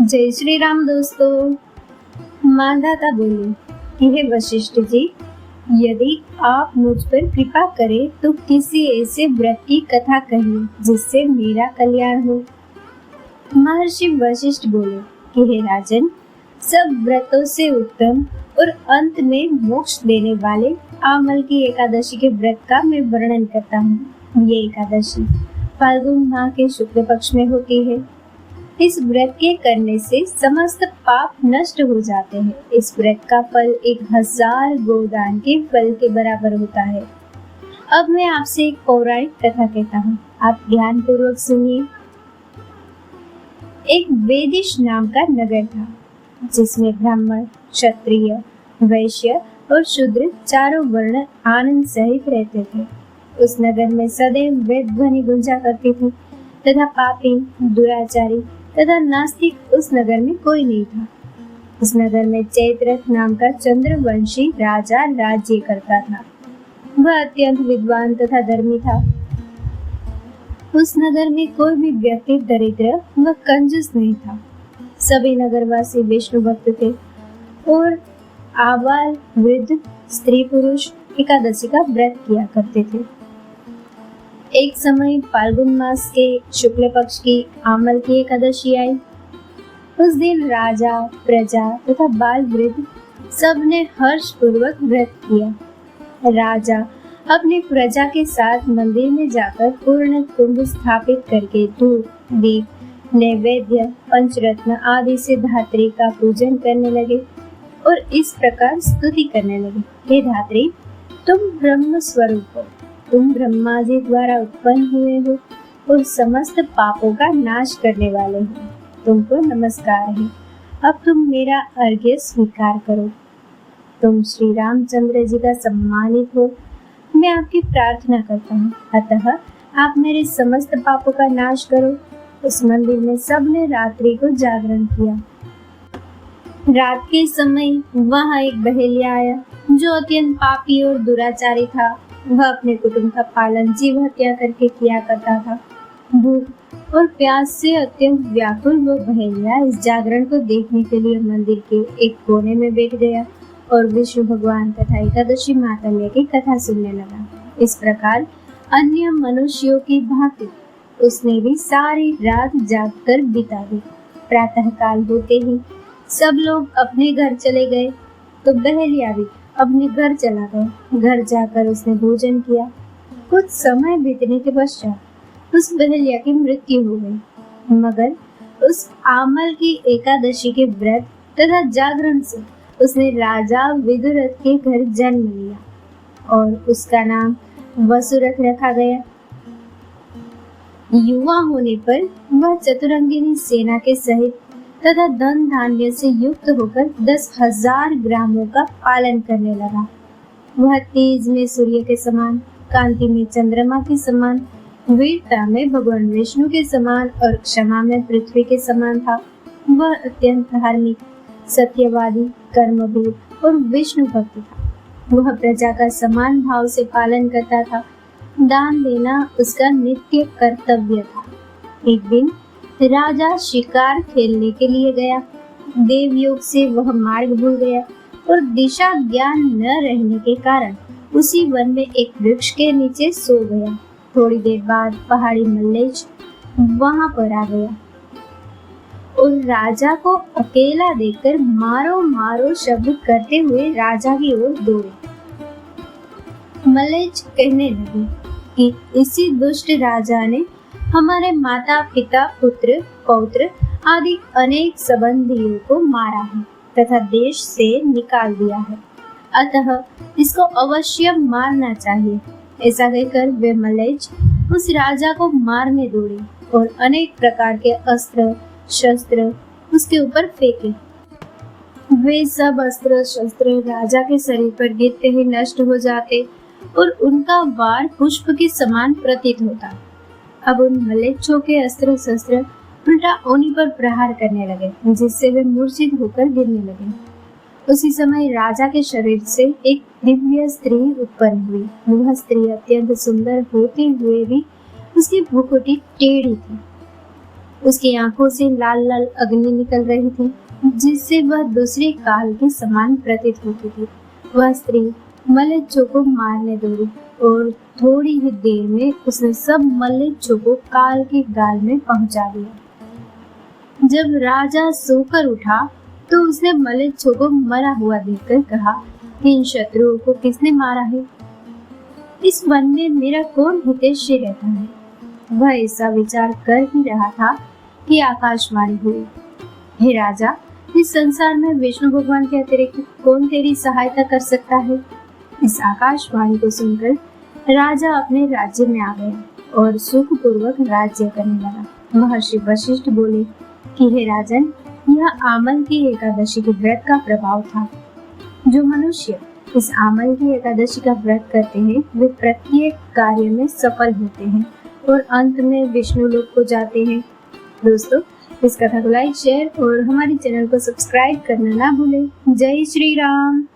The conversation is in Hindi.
जय श्री राम दोस्तों। मांधाता बोले कि हे वशिष्ठ जी, यदि आप मुझ पर कृपा करें तो किसी ऐसे व्रत की कथा कहिए जिससे मेरा कल्याण हो। महर्षि वशिष्ठ बोले कि हे राजन, सब व्रतों से उत्तम और अंत में मोक्ष देने वाले आमल की एकादशी के व्रत का मैं वर्णन करता हूँ। ये एकादशी फाल्गुन माह के शुक्ल पक्ष में होती है। इस व्रत के करने से समस्त पाप नष्ट हो जाते हैं। इस व्रत का फल 1000 गोदान के फल के बराबर होता है। अब मैं आपसे एक पौराणिक कथा कहता हूँ, आप ध्यान पूर्वक सुनिए। एक वेदिश नाम का नगर था जिसमें ब्राह्मण, क्षत्रिय, वैश्य और शूद्र चारों वर्ण आनंद सहित रहते थे। उस नगर में सदैव वेद ध्वनि गुंजा करती थी तथा पापी, दुराचारी तथा नास्तिक उस नगर में कोई नहीं था। उस नगर में चैत्रथ नाम का चंद्रवंशी राजा राज्य करता था। वह अत्यंत विद्वान तथा धर्मी था। उस नगर में कोई भी व्यक्ति दरिद्र व कंजूस नहीं था। सभी नगरवासी विष्णु भक्त थे और आबाल वृद्ध स्त्री पुरुष एकादशी का व्रत किया करते थे। एक समय फाल्गुन मास के शुक्ल पक्ष की आमल की एकादशी आई। उस दिन राजा, प्रजा तथा बाल वृद्ध सबने हर्ष पूर्वक व्रत किया। राजा अपनी प्रजा के साथ मंदिर में जाकर पूर्ण कुंभ स्थापित करके धूप, दीप, नैवेद्य, पंचरत्न आदि से धात्री का पूजन करने लगे और इस प्रकार स्तुति करने लगे। हे धात्री, तुम ब्रह्म स्वरूप हो, तुम ब्रह्मा जी द्वारा उत्पन्न हुए हो और समस्त पापों का नाश करने वाले हो। तुमको नमस्कार है। अब तुम मेरा अर्घ्य स्वीकार करो। तुम श्री रामचंद्र जी का सम्मानित हो। मैं आपकी प्रार्थना करता हूँ, अतः आप मेरे समस्त पापों का नाश करो। उस मंदिर में सबने रात्रि को जागरण किया। रात के समय वहाँ एक बहेलिया आया जो अत्यंत पापी और दुराचारी था। वह अपने कुटुंब का पालन जीव हत्या करके किया करता था। भूख और प्यास से अत्यंत व्याकुल वो बहेलिया इस जागरण को देखने के लिए मंदिर के एक कोने में बैठ गया और विष्णु भगवान तथा एकादशी माहात्म्य की कथा सुनने लगा। इस प्रकार अन्य मनुष्यों की भांति उसने भी सारी रात जागकर बिता दी। प्रातः काल होते ही सब लोग अपने घर चले गए तो बहेलिया भी अपने घर चला गया। घर जाकर उसने भोजन किया। कुछ समय बीतने के पश्चात उस बहेलिया की मृत्यु हो गई, मगर उस आमल की एकादशी के व्रत तथा जागरण से उसने राजा विदुरथ के घर जन्म लिया और उसका नाम वसुरथ रखा गया। युवा होने पर वह चतुरंगिनी सेना के सहित तथा धन धान्य से युक्त होकर 10,000 ग्रामों का पालन करने लगा। वह तेज में सूर्य के समान, कांति में चंद्रमा के समान, वीरता में भगवान विष्णु के समान और क्षमा में पृथ्वी के समान था। वह अत्यंत धार्मिक, सत्यवादी, कर्मवीर और विष्णु भक्त था। वह प्रजा का समान भाव से पालन करता था। दान देना उसका नित्य कर्तव्य था। एक दिन राजा शिकार खेलने के लिए गया। देवयोग से वह मार्ग भूल गया और दिशा ज्ञान न रहने के कारण उसी वन में एक वृक्ष के नीचे सो गया। थोड़ी देर बाद पहाड़ी मल्लेश वहां पर आ गया और राजा को अकेला देखकर मारो मारो शब्द करते हुए राजा की ओर दौड़े। मल्लेश कहने लगे कि इसी दुष्ट राजा ने हमारे माता पिता, पुत्र, पौत्र आदि अनेक संबंधियों को मारा है तथा देश से निकाल दिया है, अतः इसको अवश्य मारना चाहिए। ऐसा कहकर वे मल्लेश उस राजा को मारने दौड़े और अनेक प्रकार के अस्त्र शस्त्र उसके ऊपर फेंके। वे सब अस्त्र शस्त्र राजा के शरीर पर गिरते ही नष्ट हो जाते और उनका वार पुष्प के समान प्रतीत होता। अब उन मल्लेच्छों के अस्त्र शस्त्र उल्टा उन्हीं पर प्रहार करने लगे, जिससे वे मूर्छित होकर गिरने लगे। उसी समय राजा के शरीर से एक दिव्य स्त्री उत्पन्न हुई। वह स्त्री अत्यंत सुंदर होते हुए भी उसकी भ्रुकुटी टेढ़ी थी। उसकी आंखों से लाल लाल अग्नि निकल रही थी, जिससे वह दूसरे काल के समान प्रतीत होती थी। वह स्त्री मलेच्छों को मारने दौड़ी और थोड़ी ही देर में उसने सब मलेच्छों को काल के गाल में पहुंचा दिया। जब राजा सोकर उठा तो उसने मलेच्छों को मरा हुआ देखकर कहा कि इन शत्रुओं को किसने मारा है? इस वन में मेरा कौन हितैषी रहता है? वह ऐसा विचार कर ही रहा था कि आकाशवाणी हुई, हे राजा, इस संसार में विष्णु भगवान के अतिरिक्त कौन तेरी सहायता कर सकता है? इस आकाशवाणी को सुनकर राजा अपने राज्य में आ गया और सुखपूर्वक राज्य करने लगा। महर्षि वशिष्ठ बोले कि हे राजन, यह आमल की एकादशी के व्रत का प्रभाव था। जो मनुष्य इस आमल की एकादशी का व्रत करते हैं वे प्रत्येक कार्य में सफल होते हैं और अंत में विष्णु लोक को जाते हैं। दोस्तों, इस कथा को लाइक, शेयर और हमारे चैनल को सब्सक्राइब करना ना भूलें। जय श्री राम।